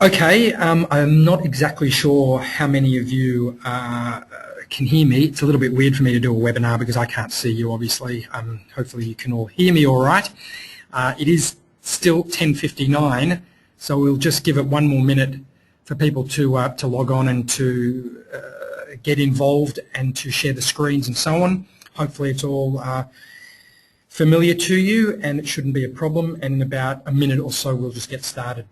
Okay, I'm not exactly sure how many of you can hear me. It's a little bit weird for me to do a webinar because I can't see you, obviously. Hopefully you can all hear me all right. It is still 10:59, so we'll just give it one more minute for people to log on and to get involved and to share the screens and so on. Hopefully it's all familiar to you and it shouldn't be a problem, and in about a minute or so we'll just get started.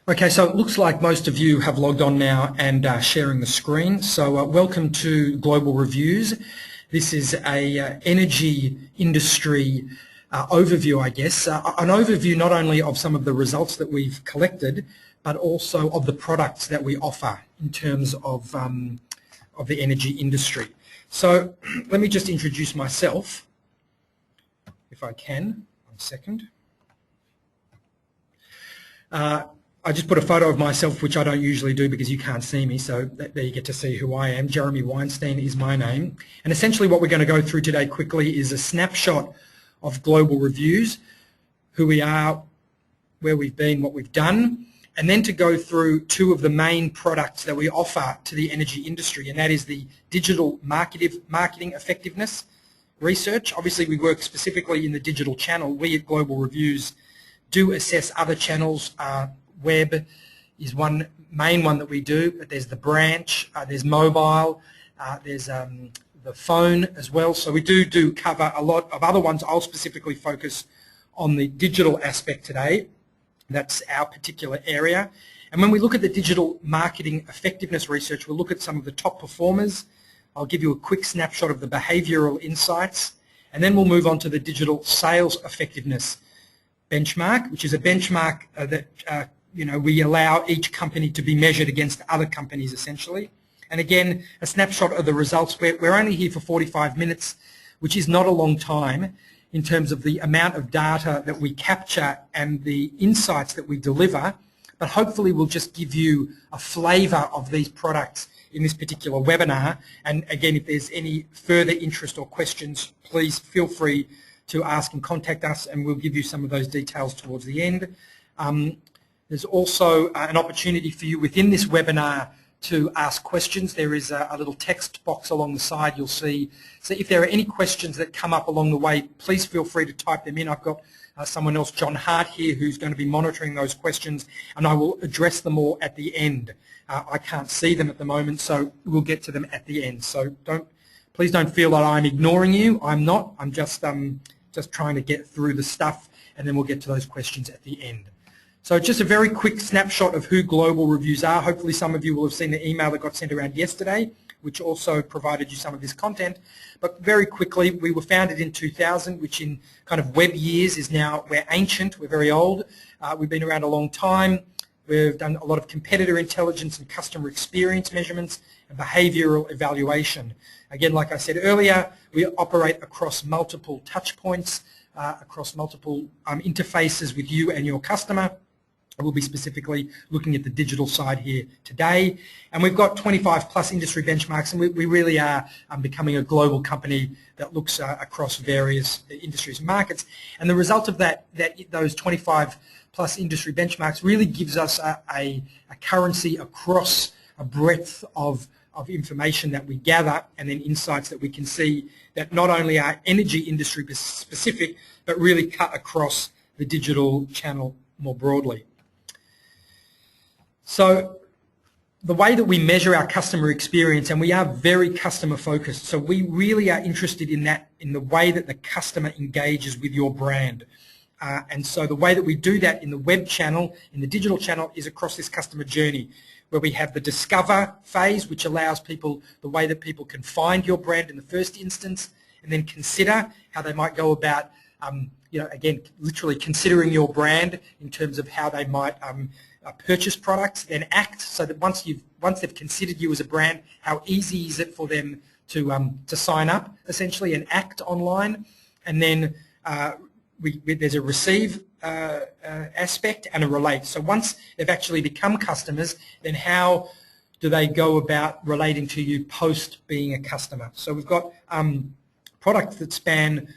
Okay, so it looks like most of you have logged on now and sharing the screen. So welcome to Global Reviews. This is a energy industry overview, I guess. An overview not only of some of the results that we've collected, but also of the products that we offer in terms of the energy industry. So let me just introduce myself, if I can. 1 second. I just put a photo of myself, which I don't usually do because you can't see me, so there you get to see who I am. Jeremy Weinstein is my name. And essentially what we're going to go through today quickly is a snapshot of Global Reviews, who we are, where we've been, what we've done, and then to go through two of the main products that we offer to the energy industry, and that is the digital marketing effectiveness research. Obviously we work specifically in the digital channel. We at Global Reviews do assess other channels. Web is one main one that we do, but there's the branch, there's mobile, there's the phone as well. So we do cover a lot of other ones. I'll specifically focus on the digital aspect today. That's our particular area. And when we look at the digital marketing effectiveness research, we'll look at some of the top performers. I'll give you a quick snapshot of the behavioral insights, and then we'll move on to the digital sales effectiveness benchmark, which is a benchmark that we allow each company to be measured against other companies essentially. And again, a snapshot of the results. We're only here for 45 minutes, which is not a long time in terms of the amount of data that we capture and the insights that we deliver, but hopefully we'll just give you a flavour of these products in this particular webinar. And again, if there's any further interest or questions, please feel free to ask and contact us, and we'll give you some of those details towards the end. There's also an opportunity for you within this webinar to ask questions. There is a little text box along the side you'll see. So if there are any questions that come up along the way, please feel free to type them in. I've got someone else, John Hart, here, who's going to be monitoring those questions, and I will address them all at the end. I can't see them at the moment, so we'll get to them at the end. So please don't feel that I'm ignoring you. I'm not. I'm just trying to get through the stuff, and then we'll get to those questions at the end. So just a very quick snapshot of who Global Reviews are. Hopefully some of you will have seen the email that got sent around yesterday, which also provided you some of this content. But very quickly, we were founded in 2000, which in kind of web years is now, we're ancient, we're very old. We've been around a long time. We've done a lot of competitor intelligence and customer experience measurements and behavioural evaluation. Again, like I said earlier, we operate across multiple touch points, across multiple interfaces with you and your customer. We'll be specifically looking at the digital side here today. And we've got 25 plus industry benchmarks, and we really are becoming a global company that looks across various industries and markets. And the result of those 25 plus industry benchmarks really gives us a currency across a breadth of information that we gather, and then insights that we can see that not only are energy industry specific, but really cut across the digital channel more broadly. So the way that we measure our customer experience, and we are very customer focused, so we really are interested in the way that the customer engages with your brand. And so the way that we do that in the web channel, in the digital channel, is across this customer journey, where we have the discover phase, which allows people, the way that people can find your brand in the first instance, and then consider how they might go about, again, literally considering your brand in terms of how they might purchase products, then act, so that once they've considered you as a brand, how easy is it for them to sign up essentially and act online, and then there's a receive aspect and a relate. So once they've actually become customers, then how do they go about relating to you post being a customer? So we've got products that span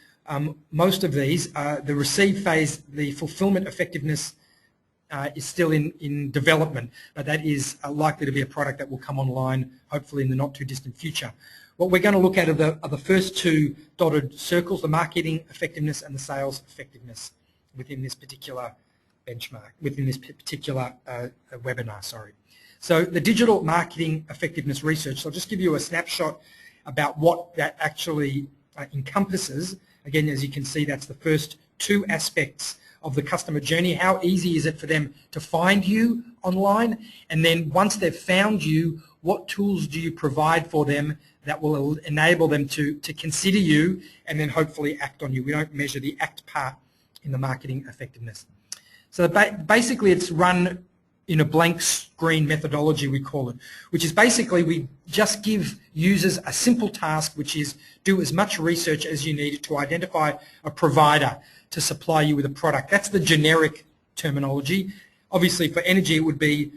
most of these. The receive phase, the fulfillment effectiveness is still in development, but that is likely to be a product that will come online hopefully in the not too distant future. What we're going to look at are the first two dotted circles, the marketing effectiveness and the sales effectiveness within this particular benchmark, within this particular webinar, sorry. So the digital marketing effectiveness research, so I'll just give you a snapshot about what that actually encompasses. Again, as you can see, that's the first two aspects of the customer journey. How easy is it for them to find you online? And then once they've found you, what tools do you provide for them that will enable them to consider you and then hopefully act on you? We don't measure the act part in the marketing effectiveness. So basically it's run in a blank screen methodology, we call it, which is basically we just give users a simple task, which is do as much research as you need to identify a provider to supply you with a product. That's the generic terminology. Obviously for energy it would be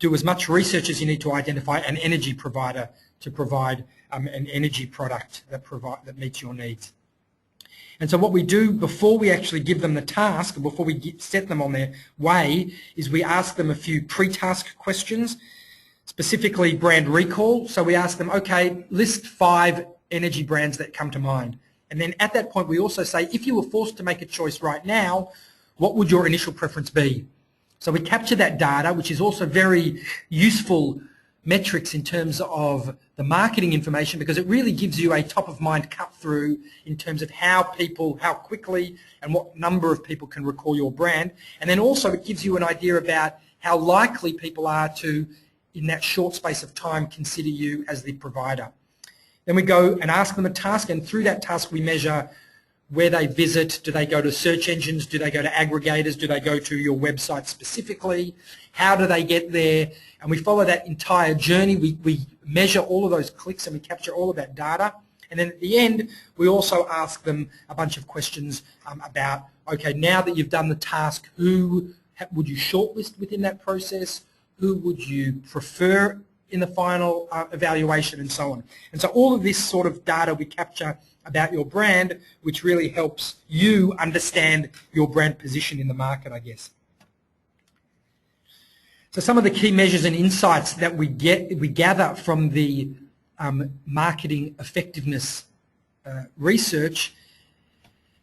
do as much research as you need to identify an energy provider to provide an energy product that meets your needs. And so what we do before we actually give them the task, before we set them on their way, is we ask them a few pre-task questions, specifically brand recall. So we ask them, okay, list 5 energy brands that come to mind. And then at that point we also say, if you were forced to make a choice right now, what would your initial preference be? So we capture that data, which is also very useful metrics in terms of the marketing information, because it really gives you a top-of-mind cut-through in terms of how quickly and what number of people can recall your brand. And then also it gives you an idea about how likely people are to, in that short space of time, consider you as the provider. Then we go and ask them a task, and through that task we measure where they visit. Do they go to search engines? Do they go to aggregators? Do they go to your website specifically? How do they get there? And we follow that entire journey. We measure all of those clicks and we capture all of that data. And then at the end, we also ask them a bunch of questions about, okay, now that you've done the task, who would you shortlist within that process? Who would you prefer in the final evaluation, and so on. And so all of this sort of data we capture about your brand, which really helps you understand your brand position in the market, I guess. So some of the key measures and insights that we gather from the marketing effectiveness research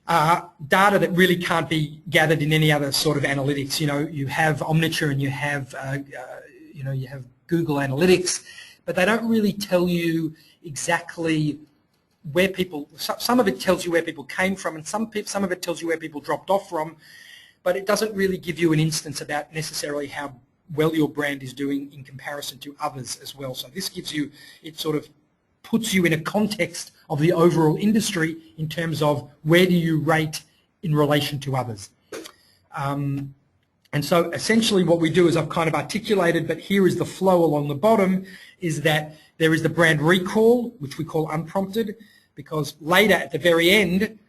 are data that really can't be gathered in any other sort of analytics. You know, you have Omniture and you have Google Analytics, but they don't really tell you exactly where people. Some of it tells you where people came from, and some of it tells you where people dropped off from, but it doesn't really give you an instance about necessarily how well your brand is doing in comparison to others as well. So this gives you, it sort of puts you in a context of the overall industry in terms of where do you rate in relation to others. And so essentially what we do is I've kind of articulated, but here is the flow along the bottom, is that there is the brand recall, which we call unprompted, because later at the very end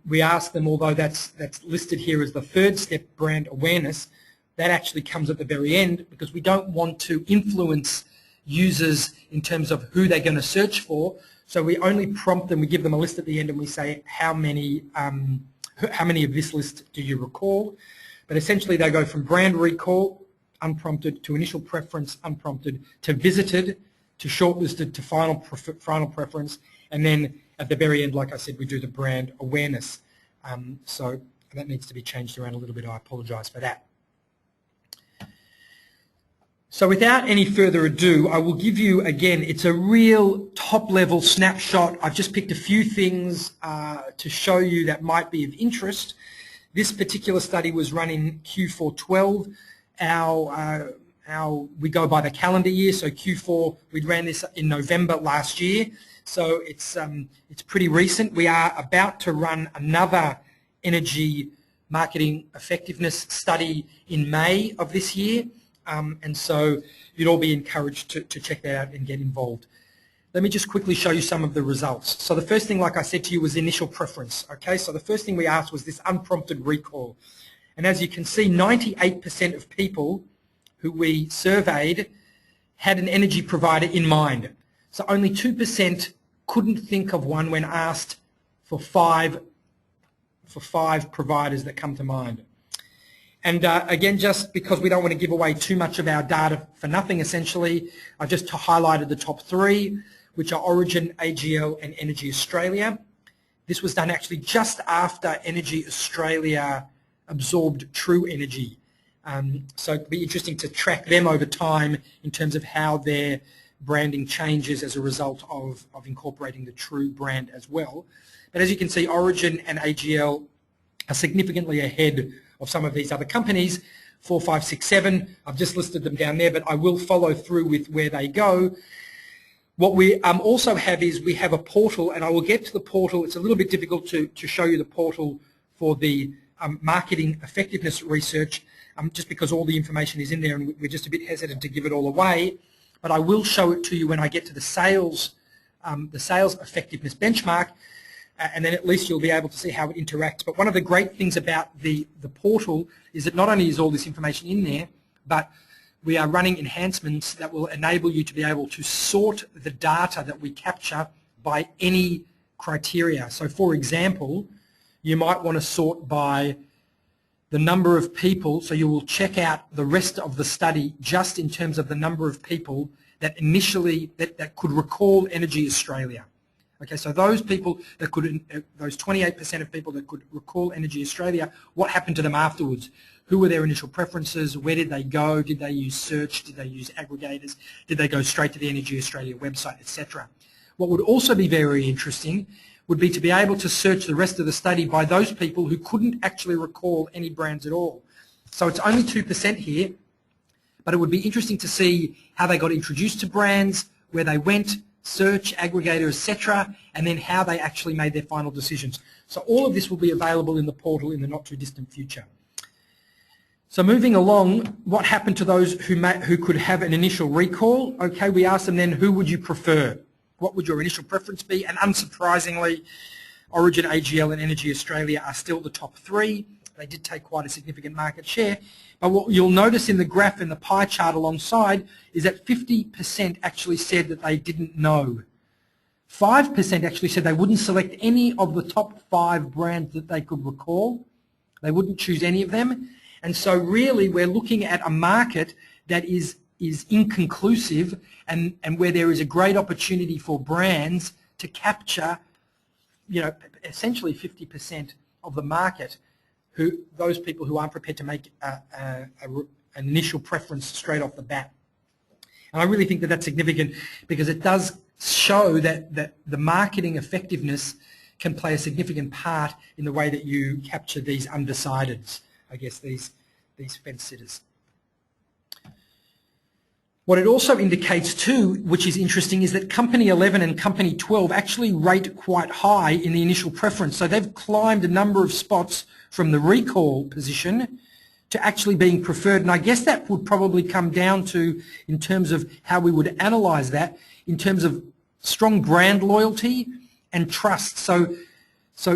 we ask them, although that's listed here as the third step, brand awareness, that actually comes at the very end, because we don't want to influence users in terms of who they're going to search for. So we only prompt them, we give them a list at the end and we say, how many of this list do you recall? But essentially they go from brand recall, unprompted, to initial preference, unprompted, to visited, to shortlisted, to final preference, and then at the very end, like I said, we do the brand awareness. So that needs to be changed around a little bit. I apologise for that. So without any further ado, I will give you, again, it's a real top-level snapshot. I've just picked a few things to show you that might be of interest. This particular study was run in Q4 12. We go by the calendar year, so Q4, we ran this in November last year. So it's pretty recent. We are about to run another energy marketing effectiveness study in May of this year, and so you'd all be encouraged to check that out and get involved. Let me just quickly show you some of the results. So the first thing, like I said to you, was initial preference. Okay, so the first thing we asked was this unprompted recall. And as you can see, 98% of people who we surveyed had an energy provider in mind. So only 2% couldn't think of one when asked for five providers that come to mind. And again, just because we don't want to give away too much of our data for nothing, essentially, I've just highlighted the top 3, which are Origin, AGL and Energy Australia. This was done actually just after Energy Australia absorbed True Energy. So it'll be interesting to track them over time in terms of how their branding changes as a result of incorporating the True brand as well. But as you can see, Origin and AGL are significantly ahead of some of these other companies, 4, 5, 6, 7. I've just listed them down there, but I will follow through with where they go. What we also have is we have a portal, and I will get to the portal. It's a little bit difficult to show you the portal for the marketing effectiveness research, just because all the information is in there and we're just a bit hesitant to give it all away. But I will show it to you when I get to the sales effectiveness benchmark, and then at least you'll be able to see how it interacts. But one of the great things about the portal is that not only is all this information in there, but we are running enhancements that will enable you to be able to sort the data that we capture by any criteria. So for example, you might want to sort by the number of people, so you will check out the rest of the study just in terms of the number of people that initially, that could recall Energy Australia. Okay, so those people that could, those 28% of people that could recall Energy Australia, what happened to them afterwards? Who were their initial preferences? Where did they go? Did they use search? Did they use aggregators? Did they go straight to the Energy Australia website, etc.? What would also be very interesting would be to be able to search the rest of the study by those people who couldn't actually recall any brands at all. So it's only 2% here, but it would be interesting to see how they got introduced to brands, where they went, search, aggregator, etc., and then how they actually made their final decisions. So all of this will be available in the portal in the not too distant future. So moving along, what happened to those who could have an initial recall? Okay, we asked them then, who would you prefer? What would your initial preference be? And unsurprisingly, Origin, AGL and Energy Australia are still the top 3. They did take quite a significant market share. But what you'll notice in the graph in the pie chart alongside is that 50% actually said that they didn't know. 5% actually said they wouldn't select any of the top 5 brands that they could recall. They wouldn't choose any of them. And so really we're looking at a market that is inconclusive and where there is a great opportunity for brands to capture, you know, essentially 50% of the market, those people who aren't prepared to make an initial preference straight off the bat. And I really think that that's significant because it does show that the marketing effectiveness can play a significant part in the way that you capture these undecideds, I guess, these fence sitters. What it also indicates too, which is interesting, is that Company 11 and Company 12 actually rate quite high in the initial preference. So they've climbed a number of spots from the recall position to actually being preferred. And I guess that would probably come down to, in terms of how we would analyse that, in terms of strong brand loyalty and trust. So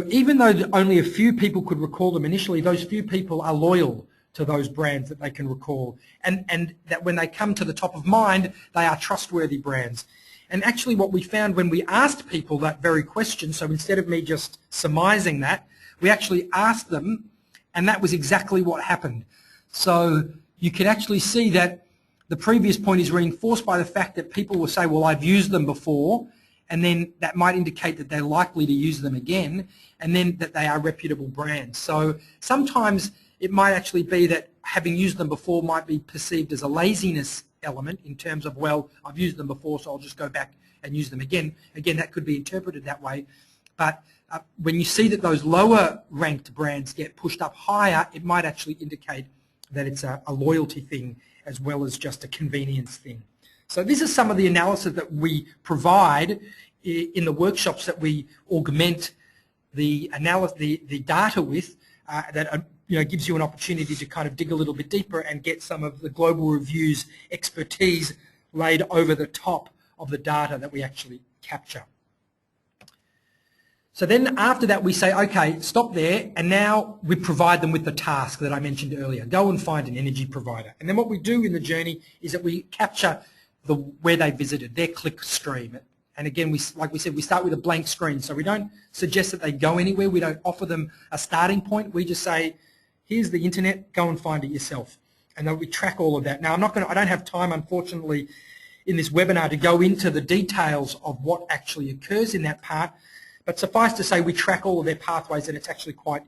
even though only a few people could recall them initially, those few people are loyal to those brands that they can recall, and that when they come to the top of mind, they are trustworthy brands. And actually what we found when we asked people that very question, so instead of me just surmising that, we actually asked them, and that was exactly what happened. So you can actually see that the previous point is reinforced by the fact that people will say, well, I've used them before, and then that might indicate that they're likely to use them again, and then that they are reputable brands. So sometimes it might actually be that having used them before might be perceived as a laziness element in terms of, well, I've used them before, so I'll just go back and use them again. Again, that could be interpreted that way. But when you see that those lower ranked brands get pushed up higher, it might actually indicate that it's a loyalty thing as well as just a convenience thing. So this is some of the analysis that we provide in the workshops that we augment the data with, that gives you an opportunity to kind of dig a little bit deeper and get some of the global reviews expertise laid over the top of the data that we actually capture. So then after that we say, okay, stop there, and now we provide them with the task that I mentioned earlier. Go and find an energy provider. And then what we do in the journey is that we capture where they visited, their click stream. And again, like we said, we start with a blank screen. So we don't suggest that they go anywhere. We don't offer them a starting point. We just say, here's the internet, go and find it yourself. And then we track all of that. Now, I don't have time, unfortunately, in this webinar to go into the details of what actually occurs in that part. But suffice to say, we track all of their pathways, and it's actually quite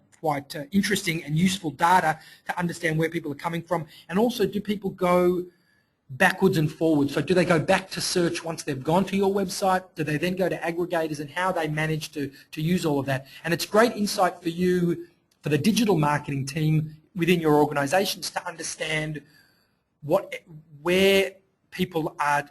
interesting and useful data to understand where people are coming from. And also, do people go backwards and forwards? So do they go back to search once they've gone to your website? Do they then go to aggregators, and how they manage to use all of that? And it's great insight for you, for the digital marketing team within your organizations, to understand where people are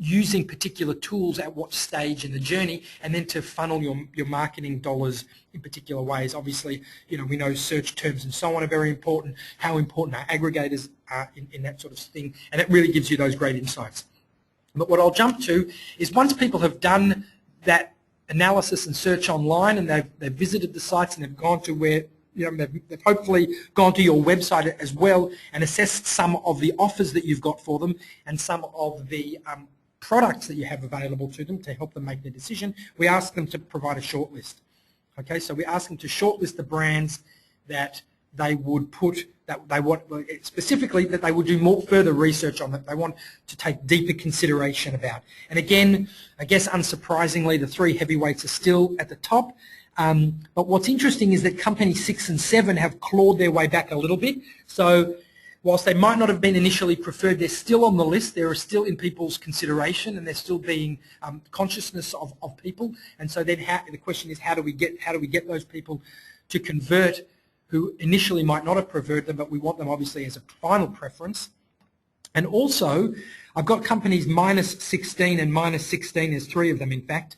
using particular tools at what stage in the journey, and then to funnel your marketing dollars in particular ways. Obviously, we know search terms and so on are very important, how important our aggregators are in that sort of thing, and it really gives you those great insights. But what I'll jump to is, once people have done that analysis and search online, and they've visited the sites, and they've gone to where, they've hopefully gone to your website as well and assessed some of the offers that you've got for them and some of the products that you have available to them to help them make their decision, we ask them to provide a shortlist. Okay, so we ask them to shortlist the brands that they would specifically that they would do more further research on, that they want to take deeper consideration about. And again, I guess unsurprisingly, the three heavyweights are still at the top. But what's interesting is that companies 6 and 7 have clawed their way back a little bit. So whilst they might not have been initially preferred, they're still on the list. They're still in people's consideration, and they're still being consciousness of people. And so then the question is, how do we get those people to convert who initially might not have preferred them, but we want them obviously as a final preference. And also, I've got companies -16 and -16, there's 3 of them in fact,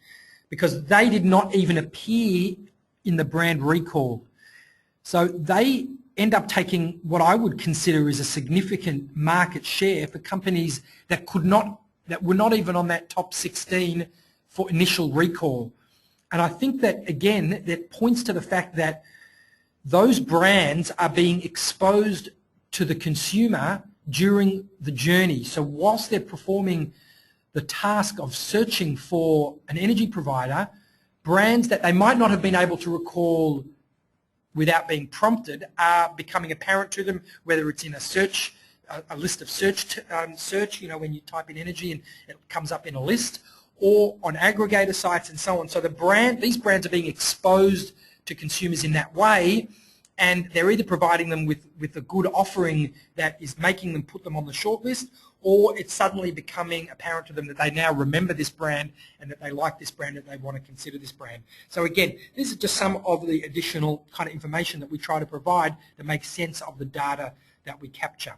because they did not even appear in the brand recall. So they end up taking what I would consider is a significant market share for companies that were not even on that top 16 for initial recall. And I think that, again, that points to the fact that those brands are being exposed to the consumer during the journey. So whilst they're performing the task of searching for an energy provider, brands that they might not have been able to recall without being prompted are becoming apparent to them, whether it's in a search, a list of search, when you type in energy and it comes up in a list, or on aggregator sites and so on. So these brands are being exposed to consumers in that way, and they're either providing them with a good offering that is making them put them on the shortlist, or it's suddenly becoming apparent to them that they now remember this brand and that they like this brand and they want to consider this brand. So again, this is just some of the additional kind of information that we try to provide to make sense of the data that we capture.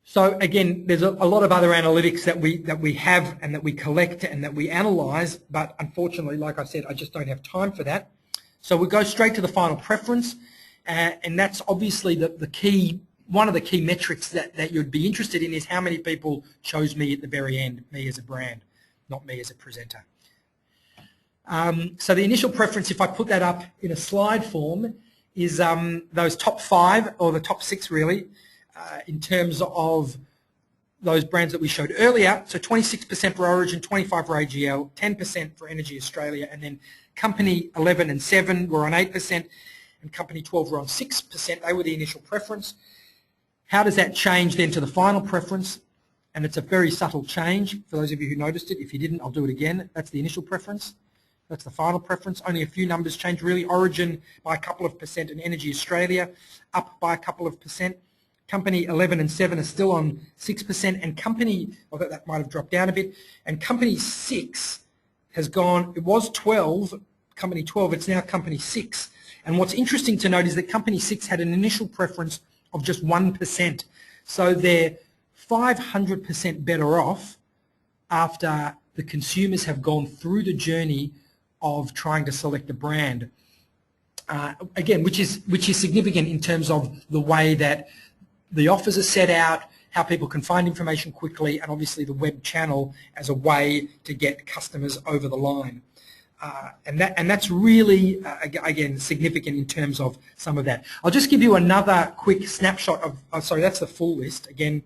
So again, there's a lot of other analytics that we have and that we collect and that we analyze, but unfortunately, like I said, I just don't have time for that. So we go straight to the final preference, and that's obviously one of the key metrics that you'd be interested in is how many people chose me at the very end, me as a brand, not me as a presenter. So the initial preference, if I put that up in a slide form, is those top 5, or the top 6 really, in terms of those brands that we showed earlier. So 26% for Origin, 25% for AGL, 10% for Energy Australia, and then Company 11 and 7 were on 8%, and Company 12 were on 6%. They were the initial preference. How does that change then to the final preference? And it's a very subtle change for those of you who noticed it. If you didn't, I'll do it again. That's the initial preference. That's the final preference. Only a few numbers change really. Origin by a couple of percent, and Energy Australia up by a couple of percent. Company 11 and 7 are still on 6%, and Company, although that might have dropped down a bit, and Company 6 has gone, it was 12, Company 12, it's now Company 6. And what's interesting to note is that Company 6 had an initial preference of just 1%. So they're 500% better off after the consumers have gone through the journey of trying to select a brand. again, which is significant in terms of the way that the offers are set out, how people can find information quickly, and obviously the web channel as a way to get customers over the line. And that's really, again, significant in terms of some of that. I'll just give you another quick snapshot of, sorry, that's the full list, again,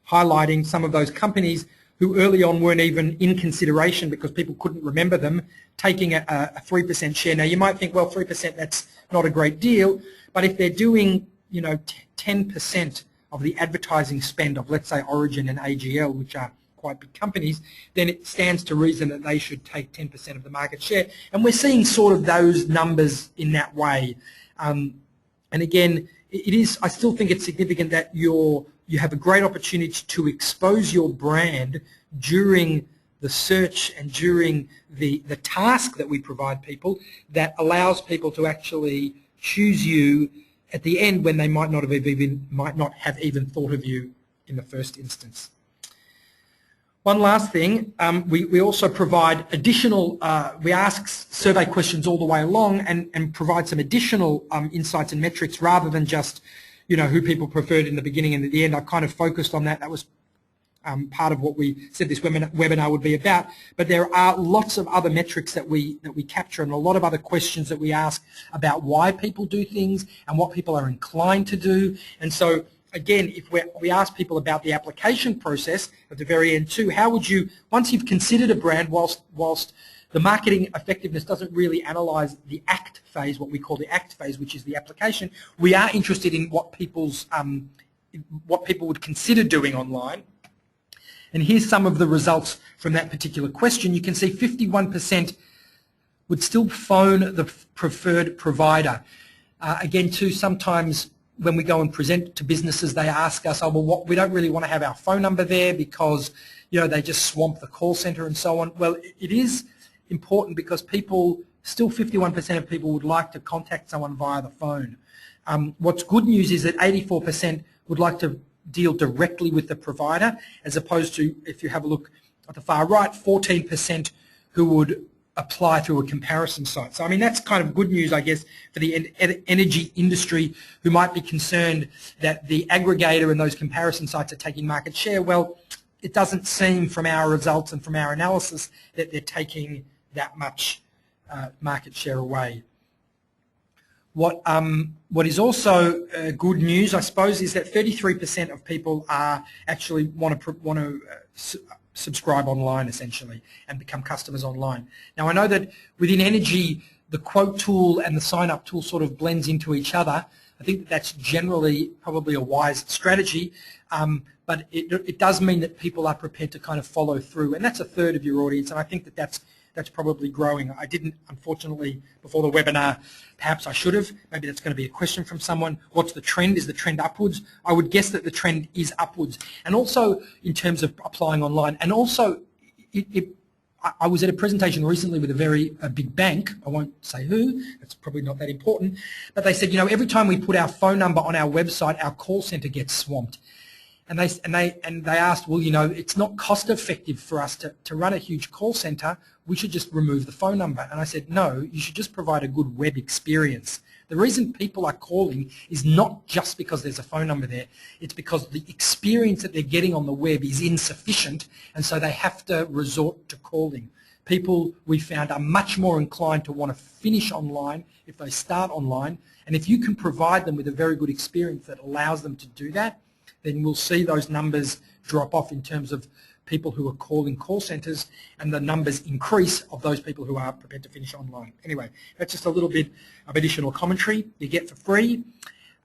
highlighting some of those companies who early on weren't even in consideration because people couldn't remember them, taking a 3% share. Now, you might think, well, 3%, that's not a great deal, but if they're doing, 10% of the advertising spend of, let's say, Origin and AGL, which are quite big companies, then it stands to reason that they should take 10% of the market share. And we're seeing sort of those numbers in that way. And again, I still think it's significant that you have a great opportunity to expose your brand during the search and during the task that we provide people that allows people to actually choose you at the end when they might not have even thought of you in the first instance. One last thing, we also provide additional, we ask survey questions all the way along and provide some additional insights and metrics rather than just, who people preferred in the beginning and at the end. I kind of focused on that. That was part of what we said this webinar would be about. But there are lots of other metrics that we capture and a lot of other questions that we ask about why people do things and what people are inclined to do. And so, again, if we ask people about the application process at the very end too, how would you, once you've considered a brand, whilst the marketing effectiveness doesn't really analyse the act phase, what we call the act phase, which is the application, we are interested in what people would consider doing online. And here's some of the results from that particular question. You can see 51% would still phone the preferred provider. Again, too, sometimes when we go and present to businesses, they ask us, oh, well, we don't really want to have our phone number there because, they just swamp the call center and so on. Well, it is important because still 51% of people would like to contact someone via the phone. What's good news is that 84% would like to deal directly with the provider, as opposed to, if you have a look at the far right, 14% who would apply through a comparison site. So, I mean, that's kind of good news, I guess, for the energy industry who might be concerned that the aggregator and those comparison sites are taking market share. Well, it doesn't seem from our results and from our analysis that they're taking that much market share away. What is also good news, I suppose, is that 33% of people are actually want to subscribe online, essentially, and become customers online. Now, I know that within energy, the quote tool and the sign-up tool sort of blends into each other. I think that's generally probably a wise strategy, but it does mean that people are prepared to kind of follow through, and that's a third of your audience, and I think that that's probably growing. I didn't, unfortunately, before the webinar. Perhaps I should have. Maybe that's going to be a question from someone. What's the trend? Is the trend upwards? I would guess that the trend is upwards. And also in terms of applying online. And also, I was at a presentation recently with a big bank. I won't say who. It's probably not that important. But they said, every time we put our phone number on our website, our call center gets swamped. And they asked, well, it's not cost effective for us to run a huge call center. We should just remove the phone number. And I said, no, you should just provide a good web experience. The reason people are calling is not just because there's a phone number there. It's because the experience that they're getting on the web is insufficient, and so they have to resort to calling. People, we found, are much more inclined to want to finish online if they start online. And if you can provide them with a very good experience that allows them to do that, then we'll see those numbers drop off in terms of people who are calling call centres, and the numbers increase of those people who are prepared to finish online. Anyway, that's just a little bit of additional commentary you get for free.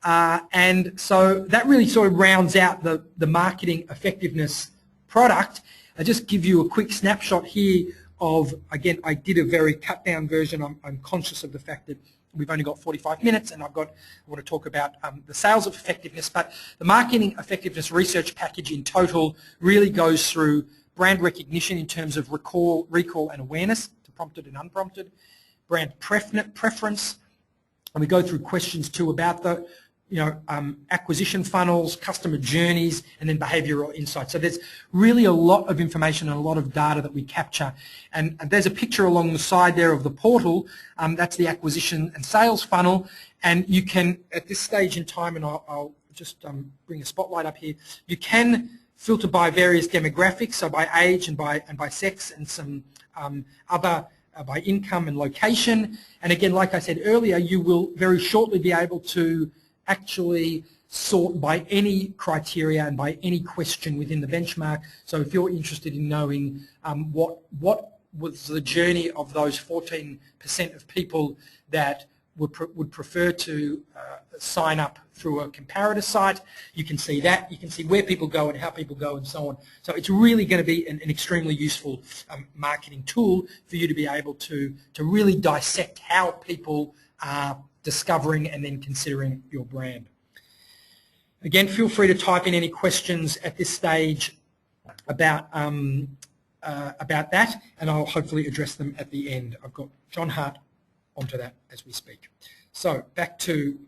And so that really sort of rounds out the marketing effectiveness product. I just give you a quick snapshot here of, again, I did a very cut down version. I'm conscious of the fact that we've only got 45 minutes, and I want to talk about the sales of effectiveness, but the marketing effectiveness research package in total really goes through brand recognition in terms of recall and awareness, to prompted and unprompted, brand preference, and we go through questions too about acquisition funnels, customer journeys, and then behavioral insights. So there's really a lot of information and a lot of data that we capture. And there's a picture along the side there of the portal. That's the acquisition and sales funnel. And you can, at this stage in time, and I'll just bring a spotlight up here, you can filter by various demographics, so by age and by sex, and some other by income and location. And again, like I said earlier, you will very shortly be able to actually sort by any criteria and by any question within the benchmark. So if you're interested in knowing what was the journey of those 14% of people that would prefer to sign up through a comparator site, you can see that. You can see where people go and how people go and so on. So it's really going to be an extremely useful marketing tool for you to be able to really dissect how people are discovering and then considering your brand. Again, feel free to type in any questions at this stage about that, and I'll hopefully address them at the end. I've got John Hart onto that as we speak. So back to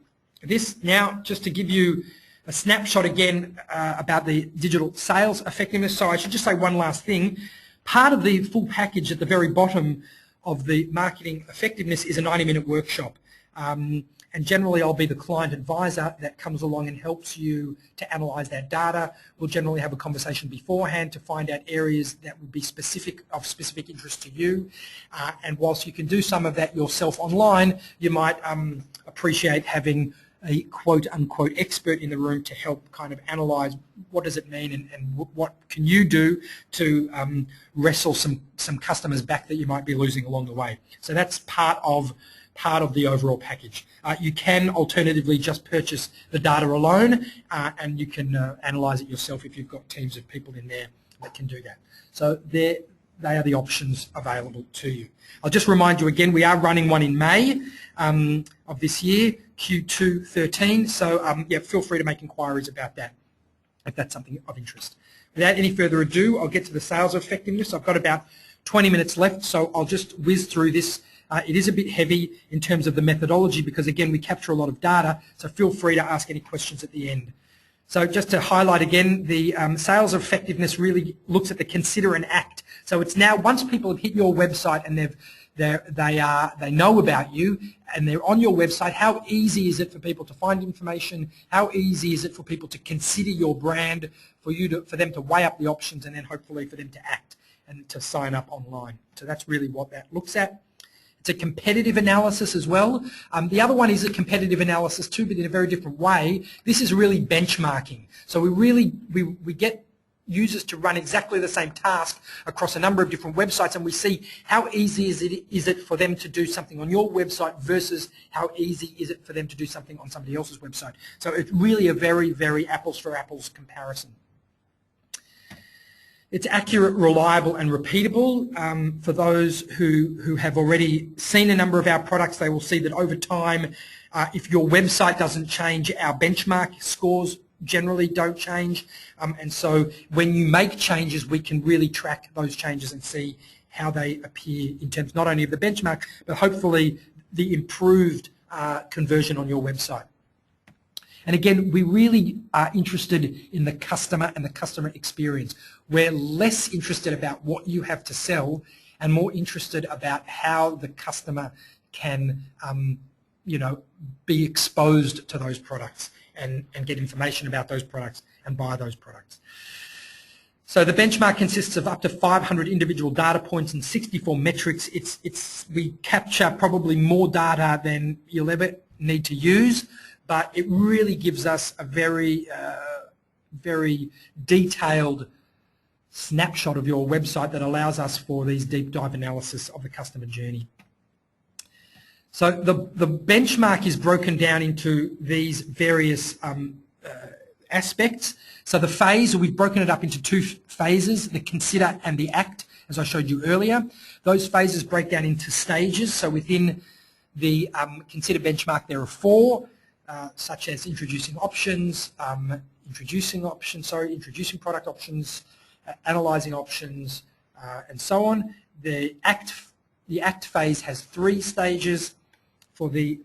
this now, just to give you a snapshot again about the digital sales effectiveness. So I should just say one last thing. Part of the full package at the very bottom of the marketing effectiveness is a 90-minute workshop. And generally I'll be the client advisor that comes along and helps you to analyse that data. We'll generally have a conversation beforehand to find out areas that would be of specific interest to you. And whilst you can do some of that yourself online, you might appreciate having a quote-unquote expert in the room to help kind of analyse what does it mean and what can you do to wrestle some customers back that you might be losing along the way. So that's part of the overall package. You can alternatively just purchase the data alone and you can analyse it yourself if you've got teams of people in there that can do that. So they are the options available to you. I'll just remind you again, we are running one in May of this year, Q2 13, so yeah, feel free to make inquiries about that if that's something of interest. Without any further ado, I'll get to the sales effectiveness. I've got about 20 minutes left, so I'll just whiz through this. It is a bit heavy in terms of the methodology because, again, we capture a lot of data, so feel free to ask any questions at the end. So just to highlight again, the sales effectiveness really looks at the consider and act. So it's now, once people have hit your website and they know about you and they're on your website, how easy is it for people to find information? How easy is it for people to consider your brand, for them to weigh up the options, and then hopefully for them to act and to sign up online? So that's really what that looks at. It's a competitive analysis as well. The other one is a competitive analysis too, but in a very different way. This is really benchmarking. So we get users to run exactly the same task across a number of different websites, and we see how easy is it for them to do something on your website versus how easy is it for them to do something on somebody else's website. So it's really a very, very apples for apples comparison. It's accurate, reliable and repeatable. For those who have already seen a number of our products, they will see that over time, if your website doesn't change, our benchmark scores generally don't change. And so when you make changes, we can really track those changes and see how they appear in terms not only of the benchmark, but hopefully the improved conversion on your website. And again, we really are interested in the customer and the customer experience. We're less interested about what you have to sell and more interested about how the customer can, be exposed to those products and get information about those products and buy those products. So the benchmark consists of up to 500 individual data points and 64 metrics. We capture probably more data than you'll ever need to use, but it really gives us a very, very detailed snapshot of your website that allows us for these deep dive analysis of the customer journey. So the benchmark is broken down into these various aspects. So the phase, we've broken it up into two phases, the consider and the act, as I showed you earlier. Those phases break down into stages. So within the consider benchmark, there are four. Such as introducing options, introducing product options, analysing options, and so on. The act phase has 3 stages for the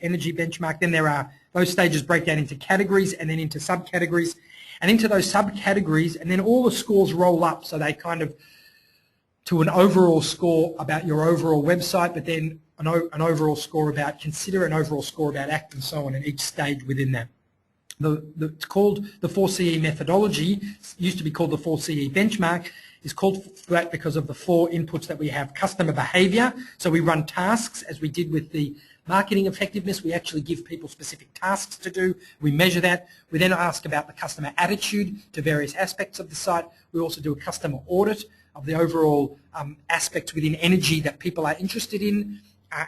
energy benchmark. Then there are Those stages break down into categories and then into subcategories, and into those subcategories, and then all the scores roll up, so they kind of to an overall score about your overall website, but then an overall score about Consider, an overall score about ACT, and so on, in each stage within that. It's called the 4CE methodology. It used to be called the 4CE benchmark. It's called that because of the 4 inputs that we have. Customer behavior, so we run tasks as we did with the marketing effectiveness. We actually give people specific tasks to do. We measure that. We then ask about the customer attitude to various aspects of the site. We also do a customer audit of the overall aspects within energy that people are interested in,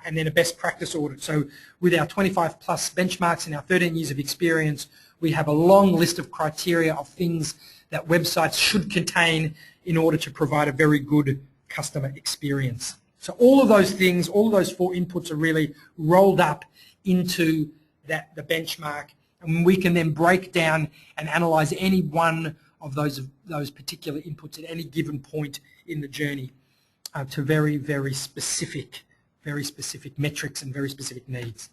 and then a best practice audit. So with our 25 plus benchmarks and our 13 years of experience, we have a long list of criteria of things that websites should contain in order to provide a very good customer experience. So all of those things, all of those 4 inputs are really rolled up into the benchmark, and we can then break down and analyze any one of those particular inputs at any given point in the journey to very, very specific metrics and very specific needs.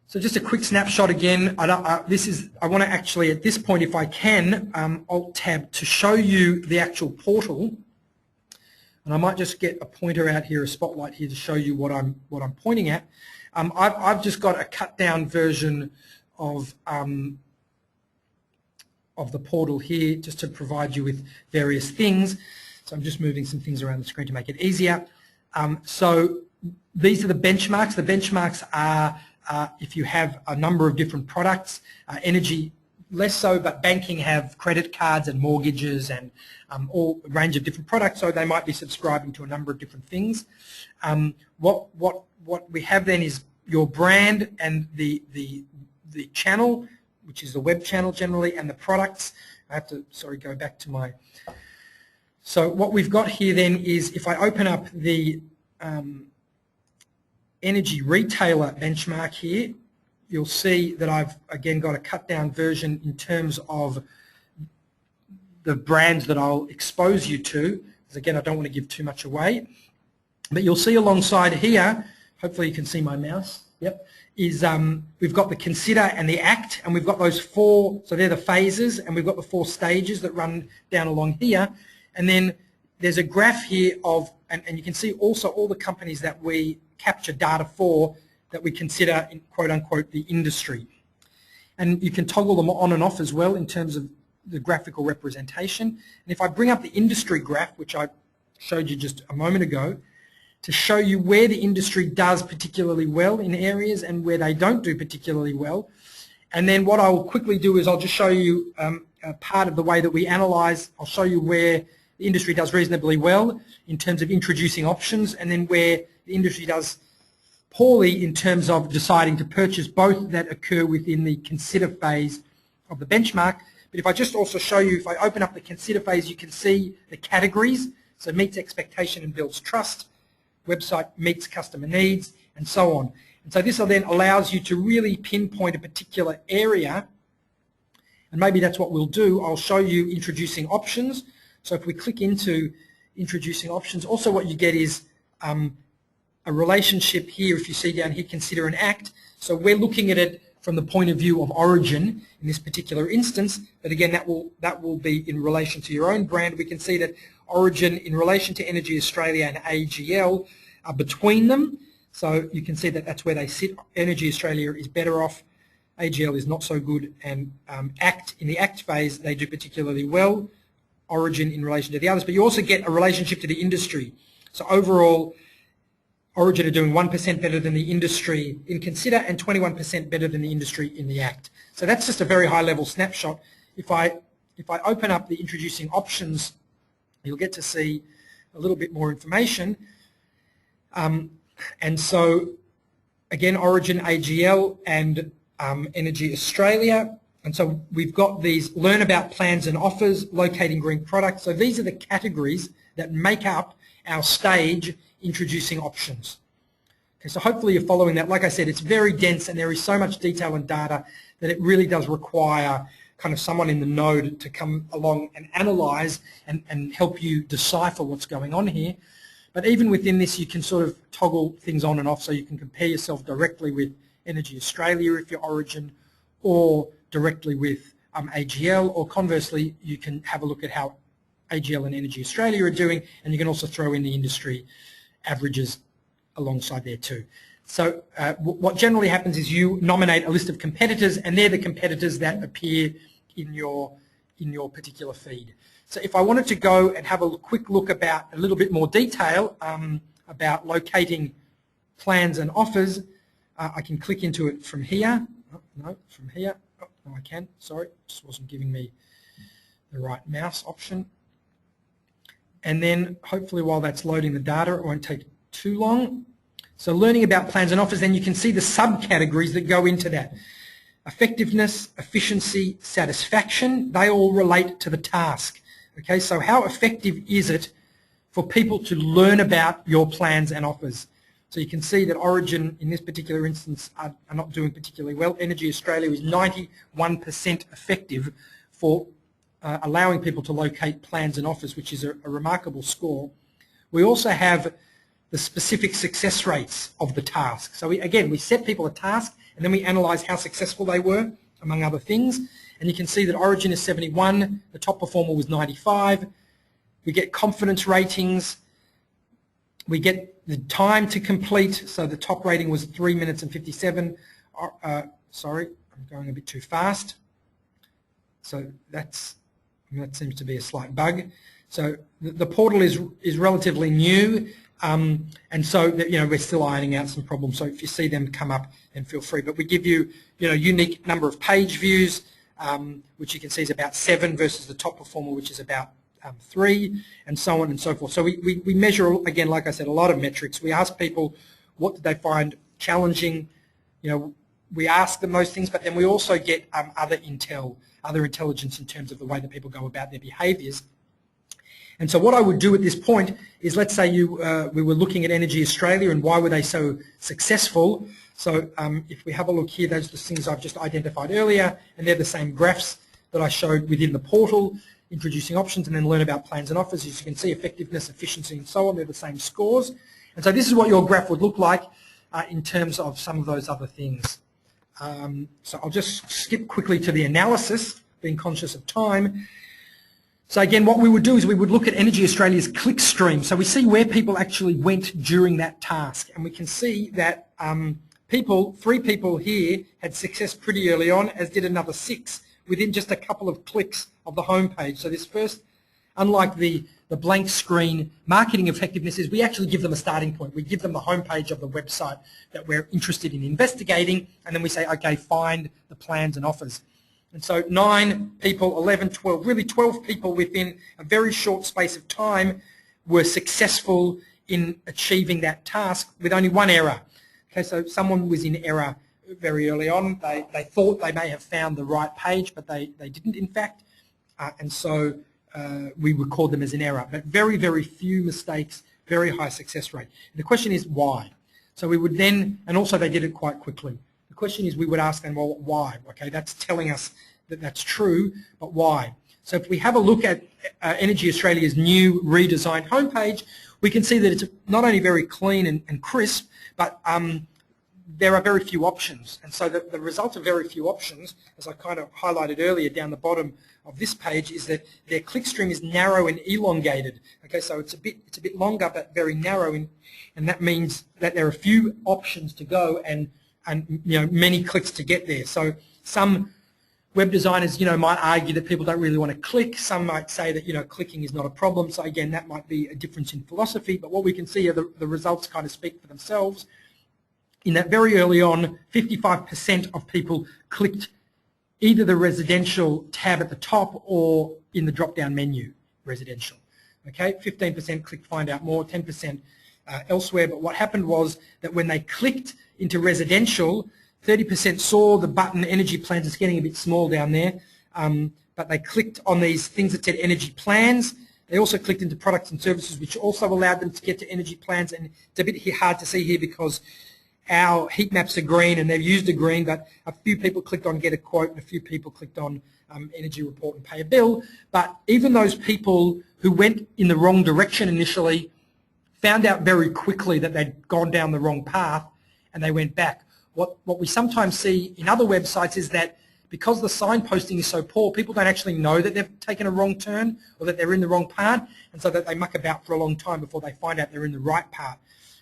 So just a quick snapshot again. I want to actually, at this point, if I can, Alt-Tab to show you the actual portal. And I might just get a pointer out here, a spotlight here, to show you what I'm pointing at. I've just got a cut-down version of the portal here, just to provide you with various things. So I'm just moving some things around the screen to make it easier. So these are the benchmarks. The benchmarks are if you have a number of different products, energy less so, but banking have credit cards and mortgages and all a range of different products, so they might be subscribing to a number of different things. What we have then is your brand and the channel, which is the web channel generally, and the products. I have to, sorry, go back to my... So what we've got here then is, if I open up the energy retailer benchmark here, you'll see that I've again got a cut down version in terms of the brands that I'll expose you to, because again I don't want to give too much away. But you'll see alongside here, hopefully you can see my mouse, yep, is we've got the Consider and the ACT, and we've got those 4, so they're the phases, and we've got the 4 stages that run down along here. And then there's a graph here of, and you can see also all the companies that we capture data for that we consider in quote unquote the industry. And you can toggle them on and off as well in terms of the graphical representation. And if I bring up the industry graph, which I showed you just a moment ago, to show you where the industry does particularly well in areas and where they don't do particularly well. And then what I will quickly do is I'll just show you a part of the way that we analyze. I'll show you where the industry does reasonably well in terms of introducing options, and then where the industry does poorly in terms of deciding to purchase, both that occur within the Consider phase of the benchmark. But if I just also show you, if I open up the Consider phase, you can see the categories. So meets expectation and builds trust, website meets customer needs, and so on. And so this then allows you to really pinpoint a particular area, and maybe that's what we'll do. I'll show you introducing options. So if we click into introducing options, also what you get is a relationship here. If you see down here, Consider and ACT. So we're looking at it from the point of view of origin in this particular instance, but again that will be in relation to your own brand. We can see that origin in relation to Energy Australia and AGL are between them, so you can see that that's where they sit. Energy Australia is better off, AGL is not so good, and ACT, in the ACT phase, they do particularly well, origin in relation to the others. But you also get a relationship to the industry. So overall, Origin are doing 1% better than the industry in Consider and 21% better than the industry in the ACT. So that's just a very high level snapshot. If I open up the introducing options, you'll get to see a little bit more information. And so again, Origin, AGL and Energy Australia. And so we've got these learn about plans and offers, locating green products. So these are the categories that make up our stage introducing options. Okay, so hopefully you're following that. Like I said, it's very dense and there is so much detail and data that it really does require kind of someone in the node to come along and analyze and help you decipher what's going on here. But even within this, you can sort of toggle things on and off, so you can compare yourself directly with Energy Australia if you're Origin, or directly with AGL, or conversely you can have a look at how AGL and Energy Australia are doing, and you can also throw in the industry averages alongside there too. So what generally happens is you nominate a list of competitors, and they're the competitors that appear in your particular feed. So if I wanted to go and have a quick look about a little bit more detail about locating plans and offers, I can click into it from here. Oh, no, from here. Oh, no, I can. Sorry, just wasn't giving me the right mouse option. And then hopefully while that's loading the data, it won't take too long. So learning about plans and offers, then you can see the subcategories that go into that. Effectiveness, efficiency, satisfaction, they all relate to the task. Okay, so how effective is it for people to learn about your plans and offers? So you can see that Origin, in this particular instance, are not doing particularly well. Energy Australia is 91% effective for allowing people to locate plans and offers, which is a remarkable score. We also have the specific success rates of the task. So we set people a task, and then we analyse how successful they were, among other things. And you can see that Origin is 71, the top performer was 95. We get confidence ratings. We get the time to complete. So the top rating was 3 minutes and 57. Sorry, I'm going a bit too fast. So that seems to be a slight bug. So the portal is relatively new. And so we're still ironing out some problems. So if you see them come up, then feel free. But we give you unique number of page views, which you can see is about 7 versus the top performer, which is about 3, and so on and so forth. So we measure, again, like I said, a lot of metrics. We ask people what did they find challenging. We ask them those things, but then we also get other intelligence in terms of the way that people go about their behaviours. And so what I would do at this point is, let's say we were looking at Energy Australia and why were they so successful. So if we have a look here, those are the things I've just identified earlier, and they're the same graphs that I showed within the portal, introducing options and then learn about plans and offers. As you can see, effectiveness, efficiency, and so on, they're the same scores. And so this is what your graph would look like in terms of some of those other things. So I'll just skip quickly to the analysis, being conscious of time. So again, what we would do is we would look at Energy Australia's click stream. So we see where people actually went during that task. And we can see that 3 people here had success pretty early on, as did another 6 within just a couple of clicks of the home page. So this first, unlike the blank screen marketing effectiveness, is we actually give them a starting point. We give them the home page of the website that we're interested in investigating, and then we say, okay, find the plans and offers. And so 9 people, 11, 12, really 12 people within a very short space of time were successful in achieving that task with only 1 error. Okay, so someone was in error very early on. They thought they may have found the right page, but they didn't in fact. And so we record them as an error. But very, very few mistakes, very high success rate. And the question is why? So we would then, and also they did it quite quickly. The question is, we would ask them, well, why? Okay, that's telling us that that's true, but why? So if we have a look at Energy Australia's new redesigned homepage, we can see that it's not only very clean and crisp, but there are very few options. And so the result of very few options, as I kind of highlighted earlier down the bottom of this page, is that their clickstream is narrow and elongated. Okay, so it's a bit longer but very narrow, and that means that there are few options to go and many clicks to get there. So some web designers might argue that people don't really want to click. Some might say that clicking is not a problem. So again, that might be a difference in philosophy, but what we can see are the results kind of speak for themselves. In that very early on, 55% of people clicked either the residential tab at the top or in the drop-down menu, residential. Okay, 15% clicked find out more, 10% elsewhere. But what happened was that when they clicked into residential, 30% saw the button energy plans. It's getting a bit small down there, but they clicked on these things that said energy plans. They also clicked into products and services, which also allowed them to get to energy plans. And it's a bit hard to see here because our heat maps are green and they've used a green, but a few people clicked on get a quote and a few people clicked on energy report and pay a bill. But even those people who went in the wrong direction initially found out very quickly that they'd gone down the wrong path and they went back. what we sometimes see in other websites is that because the signposting is so poor, people don't actually know that they've taken a wrong turn or that they're in the wrong part, and so that they muck about for a long time before they find out they're in the right part.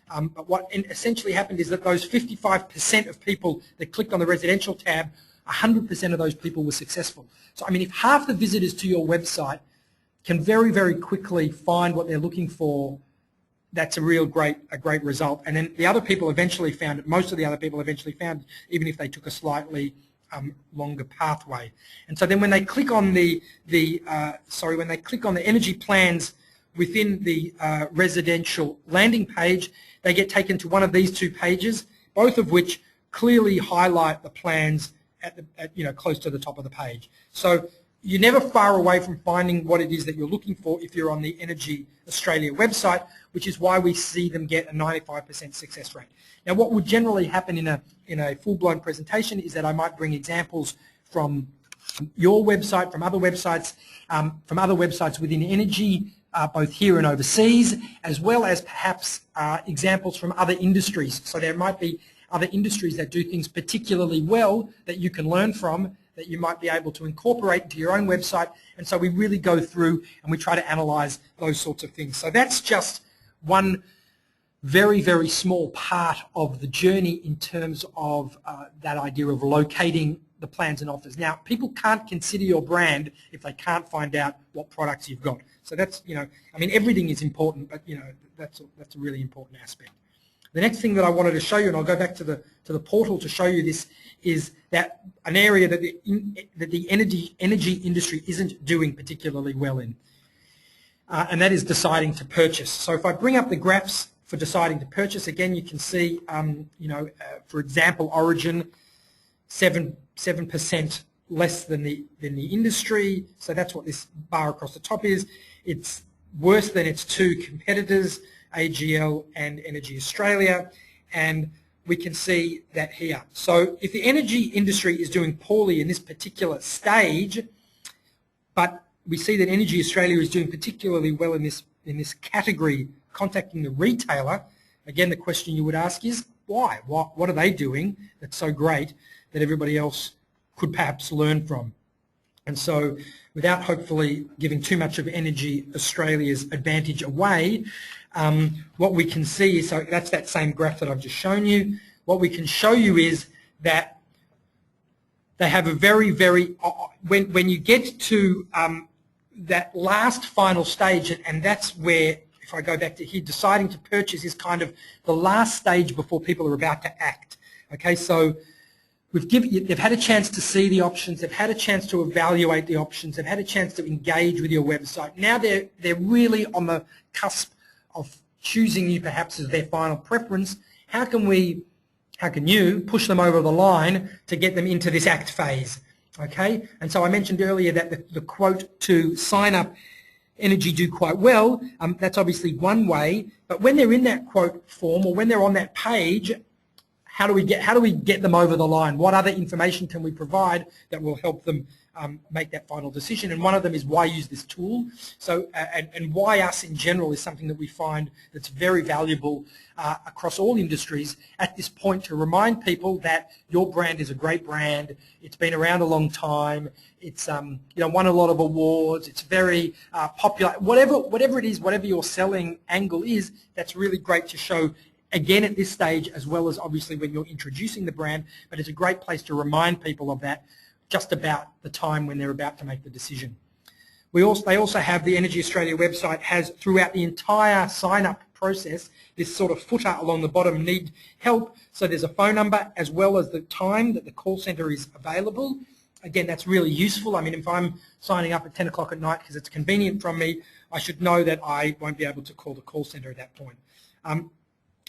But what essentially happened is that those 55% of people that clicked on the residential tab, 100% of those people were successful. So I mean, if half the visitors to your website can very, very quickly find what they're looking for, that's a great result. And then the other people eventually found it. Most of the other people eventually found it, even if they took a slightly longer pathway. And so then when they click on the energy plans within the residential landing page, they get taken to one of these two pages, both of which clearly highlight the plans at close to the top of the page. So you're never far away from finding what it is that you're looking for if you're on the Energy Australia website, which is why we see them get a 95% success rate. Now, what would generally happen in a full-blown presentation is that I might bring examples from your website, from other websites within energy, both here and overseas, as well as perhaps examples from other industries. So there might be other industries that do things particularly well that you can learn from, that you might be able to incorporate into your own website. And so we really go through and we try to analyze those sorts of things. So that's just one very, very small part of the journey in terms of that idea of locating the plans and offers. Now, people can't consider your brand if they can't find out what products you've got. So that's, I mean, everything is important, but, that's a really important aspect. The next thing that I wanted to show you, and I'll go back to the portal to show you this, is that an area that the energy industry isn't doing particularly well in, and that is deciding to purchase. So if I bring up the graphs for deciding to purchase, again you can see, for example, Origin, 7% less than the industry. So that's what this bar across the top is. It's worse than its two competitors, AGL and Energy Australia, and we can see that here. So if the energy industry is doing poorly in this particular stage, but we see that Energy Australia is doing particularly well in this category, contacting the retailer, again the question you would ask is why? What are they doing that's so great that everybody else could perhaps learn from? And so without hopefully giving too much of Energy Australia's advantage away, what we can see is, so that's that same graph that I've just shown you. What we can show you is that they have a very, very, when you get to that last final stage, and that's where, if I go back to here, deciding to purchase is kind of the last stage before people are about to act. Okay, so they've had a chance to see the options, they've had a chance to evaluate the options, they've had a chance to engage with your website. Now they're really on the cusp of choosing you perhaps as their final preference. How can you push them over the line to get them into this act phase? Okay, and so I mentioned earlier that the quote to sign up energy do quite well, that's obviously one way, but when they're in that quote form or when they're on that page, how do we get them over the line? What other information can we provide that will help them make that final decision? And one of them is why use this tool. So and why us in general is something that we find that's very valuable across all industries at this point, to remind people that your brand is a great brand. It's been around a long time. It's won a lot of awards. It's very popular. Whatever it is, whatever your selling angle is, that's really great to show. Again, at this stage, as well as obviously when you're introducing the brand, but it's a great place to remind people of that just about the time when they're about to make the decision. They also have, the Energy Australia website has, throughout the entire sign-up process, this sort of footer along the bottom, need help. So there's a phone number as well as the time that the call centre is available. Again, that's really useful. I mean, if I'm signing up at 10 o'clock at night because it's convenient from me, I should know that I won't be able to call the call centre at that point.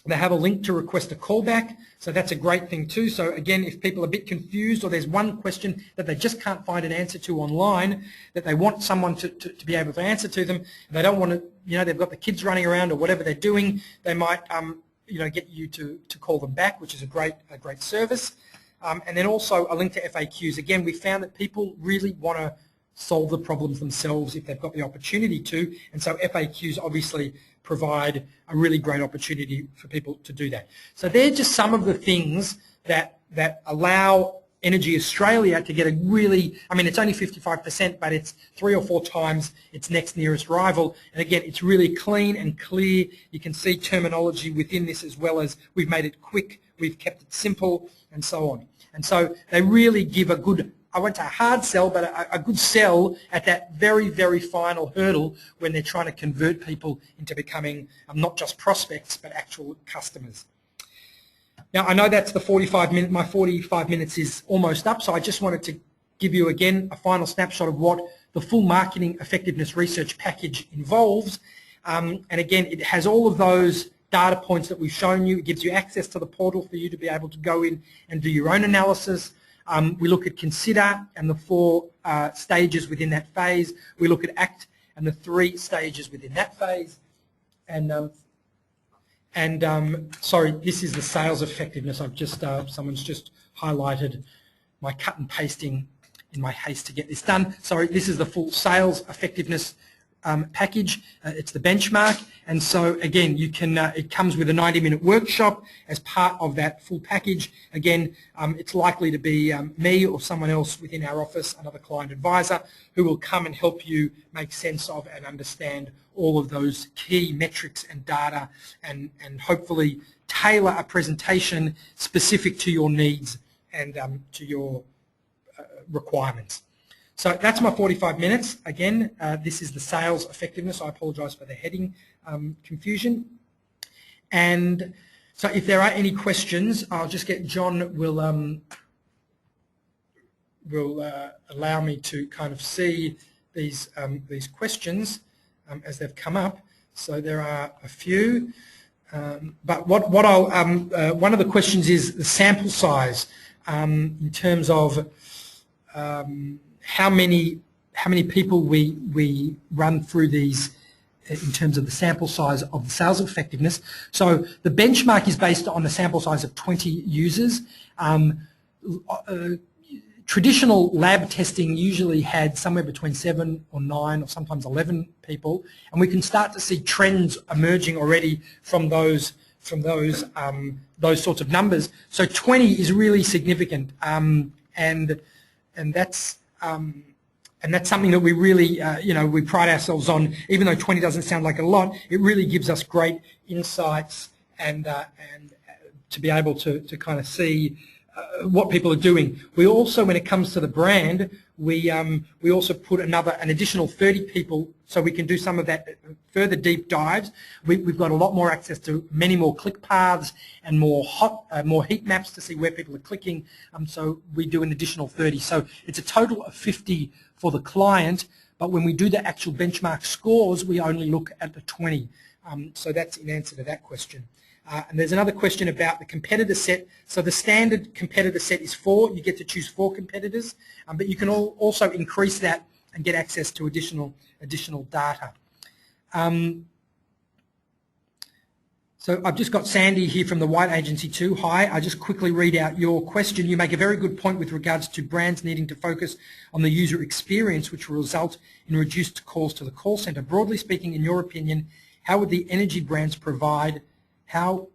They have a link to request a callback, so that's a great thing too. So again, if people are a bit confused or there's one question that they just can't find an answer to online that they want someone to be able to answer to them, they don't want to, they've got the kids running around or whatever they're doing, they might, get you to call them back, which is a great service. And then also a link to FAQs. Again, we found that people really want to solve the problems themselves if they've got the opportunity to, and so FAQs obviously provide a really great opportunity for people to do that. So they're just some of the things that that allow Energy Australia to get a really, I mean, it's only 55%, but it's 3 or 4 times its next nearest rival. And again, it's really clean and clear. You can see terminology within this, as well as we've made it quick, we've kept it simple, and so on. And so they really give a good, I won't say a hard sell, but a good sell at that very, very final hurdle when they're trying to convert people into becoming not just prospects, but actual customers. Now, I know that's the 45 minutes, my 45 minutes is almost up, so I just wanted to give you again a final snapshot of what the full marketing effectiveness research package involves. And again, it has all of those data points that we've shown you. It gives you access to the portal for you to be able to go in and do your own analysis. We look at consider and the 4 stages within that phase. We look at act and the 3 stages within that phase. Sorry, this is the sales effectiveness. I've just someone's just highlighted my cut and pasting in my haste to get this done. Sorry, this is the full sales effectiveness package. It's the benchmark, and so again, you can. It comes with a 90-minute workshop as part of that full package. Again, it's likely to be me or someone else within our office, another client advisor, who will come and help you make sense of and understand all of those key metrics and data, and hopefully tailor a presentation specific to your needs and to your requirements. So that's my 45 minutes. Again, this is the sales effectiveness. I apologise for the heading confusion. And so if there are any questions, I'll just get John will allow me to kind of see these questions as they've come up. So there are a few. But what I'll one of the questions is the sample size in terms of how many people we run through these in terms of the sample size of the sales effectiveness. So the benchmark is based on a sample size of 20 users. Traditional lab testing usually had somewhere between 7 or 9 or sometimes 11 people, and we can start to see trends emerging already from those sorts of numbers. So 20 is really significant, and that's something that we really, we pride ourselves on. Even though 20 doesn't sound like a lot, it really gives us great insights and to be able to kind of see what people are doing. We also, when it comes to the brand, we also put an additional 30 people, so we can do some of that further deep dives. We've got a lot more access to many more click paths and more heat maps to see where people are clicking. So we do an additional 30. So it's a total of 50 for the client. But when we do the actual benchmark scores, we only look at the 20. So that's in answer to that question. And there's another question about the competitor set. So the standard competitor set is 4. You get to choose 4 competitors, but you can also increase that and get access to additional data. So I've just got Sandy here from the White Agency too. Hi, I just quickly read out your question. You make a very good point with regards to brands needing to focus on the user experience, which will result in reduced calls to the call centre. Broadly speaking, in your opinion, how would the energy brands provide how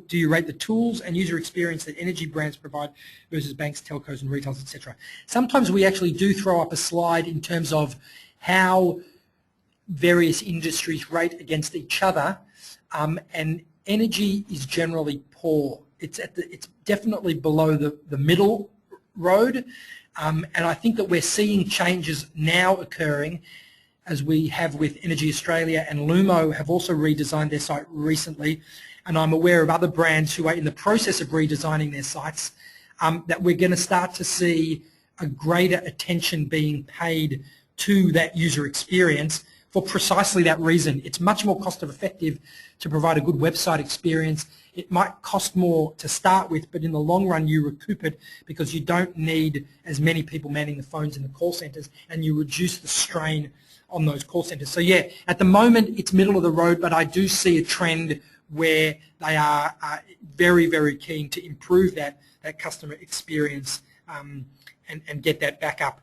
do you rate the tools and user experience that energy brands provide versus banks, telcos and retailers, etc.? Sometimes we actually do throw up a slide in terms of how various industries rate against each other, and energy is generally poor. It's definitely below the middle road, and I think that we're seeing changes now occurring, as we have with Energy Australia, and Lumo have also redesigned their site recently, and I'm aware of other brands who are in the process of redesigning their sites, that we're going to start to see a greater attention being paid to that user experience for precisely that reason. It's much more cost effective to provide a good website experience. It might cost more to start with, but in the long run you recoup it because you don't need as many people manning the phones in the call centres, and you reduce the strain on those call centres. So yeah, at the moment it's middle of the road, but I do see a trend where they are very, very keen to improve that customer experience and get that back up.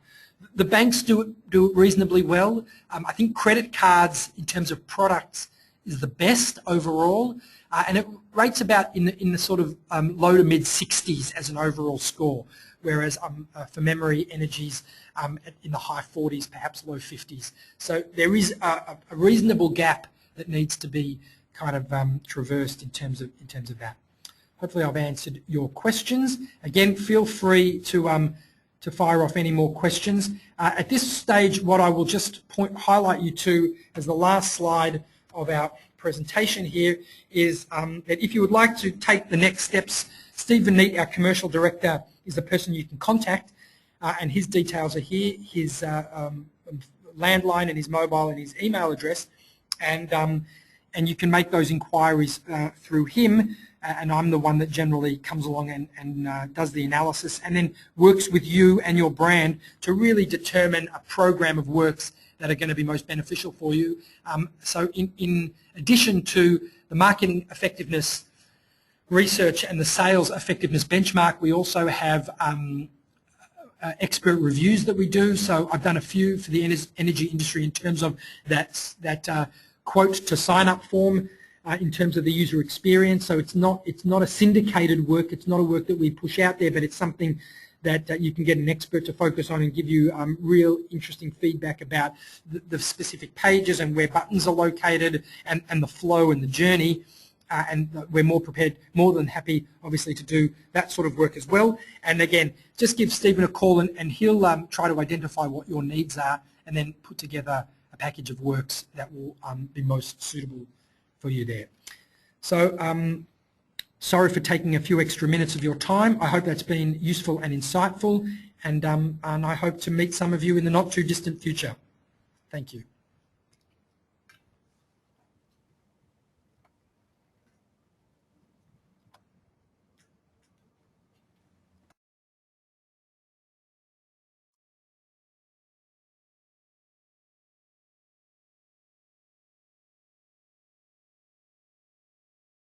The banks do it reasonably well. I think credit cards in terms of products is the best overall. and it rates about in the sort of low to mid 60s as an overall score, whereas for memory, Energy's in the high 40s, perhaps low 50s. So there is a reasonable gap that needs to be kind of traversed in terms of that. Hopefully I've answered your questions. Again, feel free to fire off any more questions. At this stage, what I will just highlight you to as the last slide of our presentation here is that if you would like to take the next steps, Stephen Neat, our commercial director, is the person you can contact, and his details are here, his landline and his mobile and his email address, and you can make those inquiries through him, and I'm the one that generally comes along and does the analysis and then works with you and your brand to really determine a program of works that are going to be most beneficial for you. So in addition to the marketing effectiveness research and the sales effectiveness benchmark, we also have expert reviews that we do. So I've done a few for the energy industry in terms of that quote to sign up form in terms of the user experience. So it's not a syndicated work. It's not a work that we push out there, but it's something that you can get an expert to focus on and give you real interesting feedback about the specific pages and where buttons are located and the flow and the journey. And we're more than happy, obviously, to do that sort of work as well. And again, just give Stephen a call and he'll try to identify what your needs are and then put together a package of works that will be most suitable for you there. So sorry for taking a few extra minutes of your time. I hope that's been useful and insightful, and I hope to meet some of you in the not too distant future. Thank you.